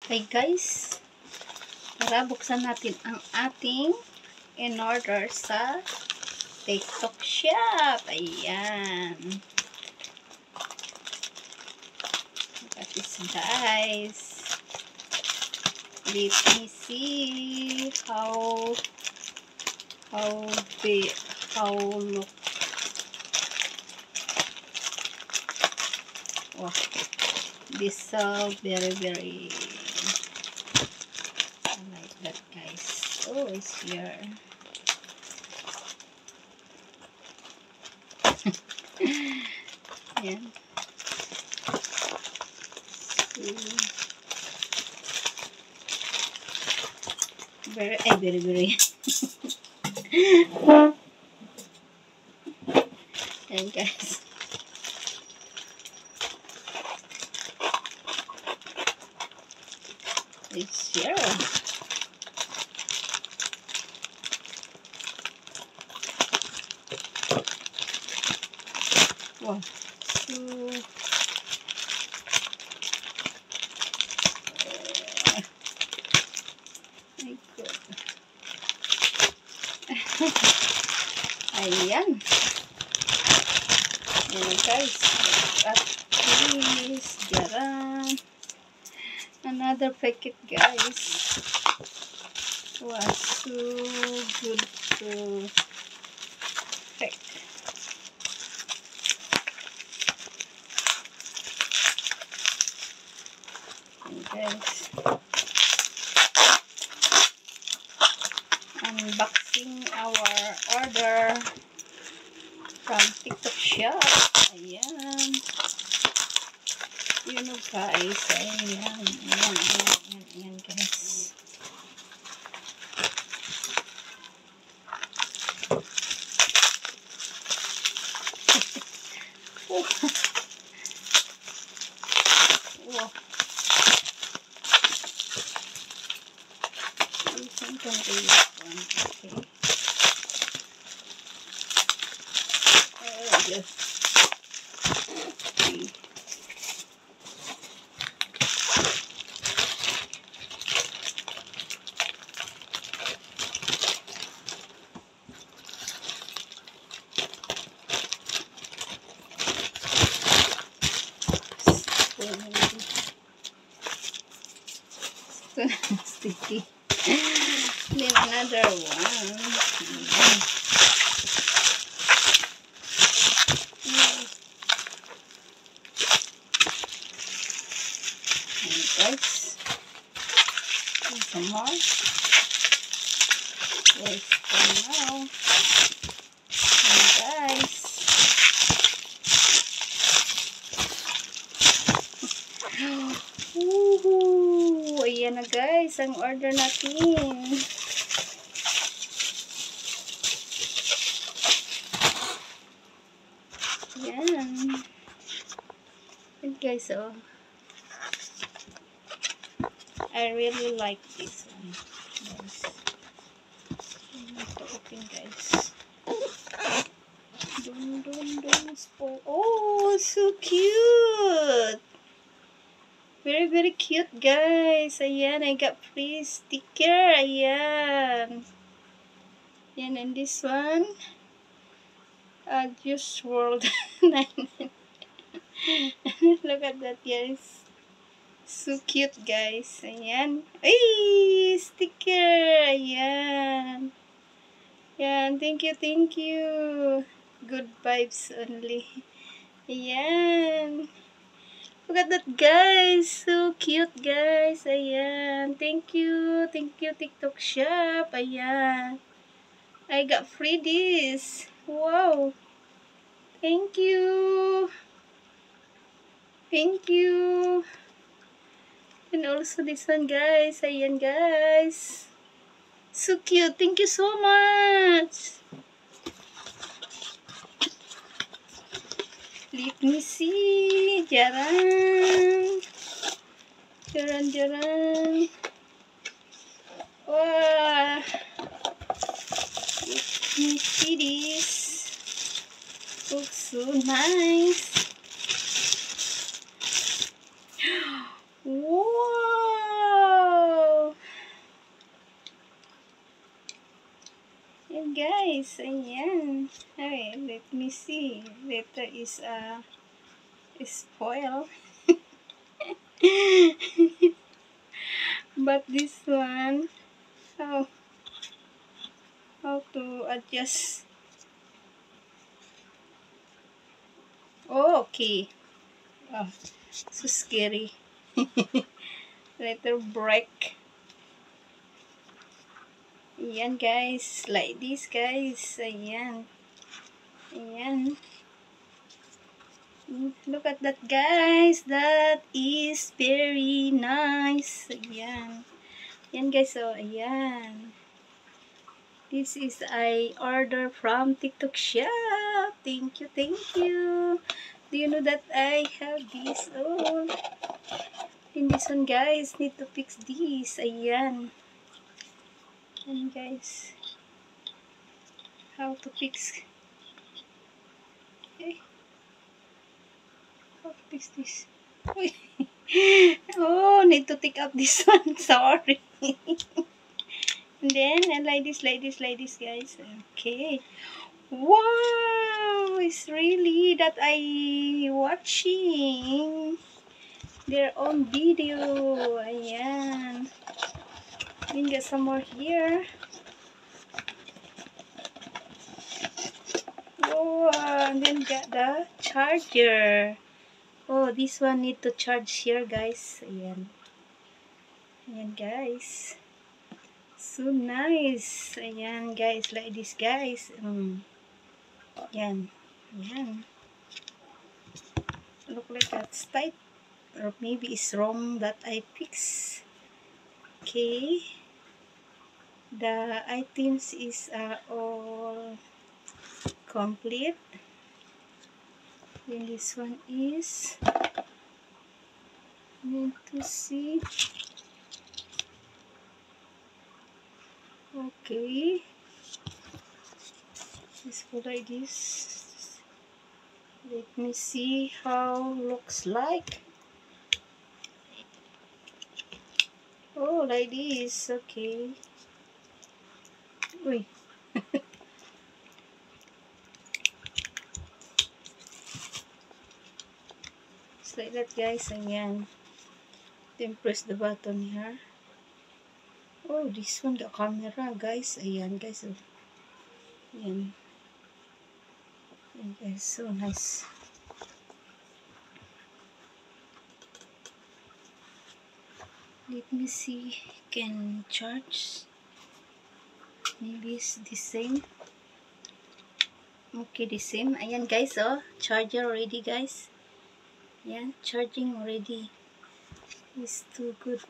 Okay guys, tara buksan natin ang ating in-order sa TikTok shop. Ayan. That is guys. Let me see how look. Oh, this very I like that guys. Oh, it's here. Ayan. Very and guys, it's here. Wow, so my God. Ayan. Ayan guys. At please, jarang. Another packet guys. Wow, so good to pack. And guys, unboxing our order from TikTok shop. Ayan. You know guys, ayan guys. Oh. Wow. Something really fun. Okay. Oh yes. Okay. Sticky. Then another one. And guys, some more. Wait for now. And guys, woohoo! Ayan na guys, ang order natin. Ayan. And guys, oh. I really like this one. Guys. Open guys. Don't spoil. Oh, so cute! Very cute guys. Ayan, I got free sticker. Ayan. Ayan, and this one, Juice World 9. Look at that guys. So cute guys. Ayan. Ay, sticker. Ayan. Ayan, thank you. Good vibes only. Ayan. Look at that guys. So cute guys. Ayan. Thank you TikTok shop. Ayan. I got free this. Wow. Thank you. And also this one guys. Ayan guys. So cute. Thank you so much. Let me see. Jarang. Wow. Let me see this. Looks so nice. Wow. guys. Ayan. Okay, let me see. Later is spoil. But this one, how to adjust? Oh, okay. Oh, so scary. Later break. Ayan guys, like this guys. Ayan. Ayan. Look at that guys. That is very nice. Ayan. Ayan guys, so ayan. This is I order from TikTok shop. Thank you, thank you. Do you know that I have this? Oh, in this one guys, need to fix this. Ayan. Ayan guys. How to fix? Okay. How to fix this? Uy. Oh, need to take up this one. Sorry. And then, and like this, guys. Okay. Wow! It's really that I watching their own video. Ayan. Then get some more here. Oh, and then get the charger. Oh, this one need to charge here, guys. Ayan. Ayan, guys. So nice. Ayan, guys. Like this, guys. Ayan. Ayan. Look like that's tight. Or maybe it's wrong that I fix. Okay. The items is all complete. Then this one is need to see. Okay. Just go like this. Let me see how looks like. Oh, like this. Okay. Uy. Just like that, guys. Ayan. Then press the button here. Oh, this one, the camera, guys. Ayan, guys. Ayan. Ayan, guys. So nice. Let me see. Can charge. Maybe it's the same. Okay, the same. Ayan, guys. Oh, charger already, guys. Ayan, charging already. It's too good.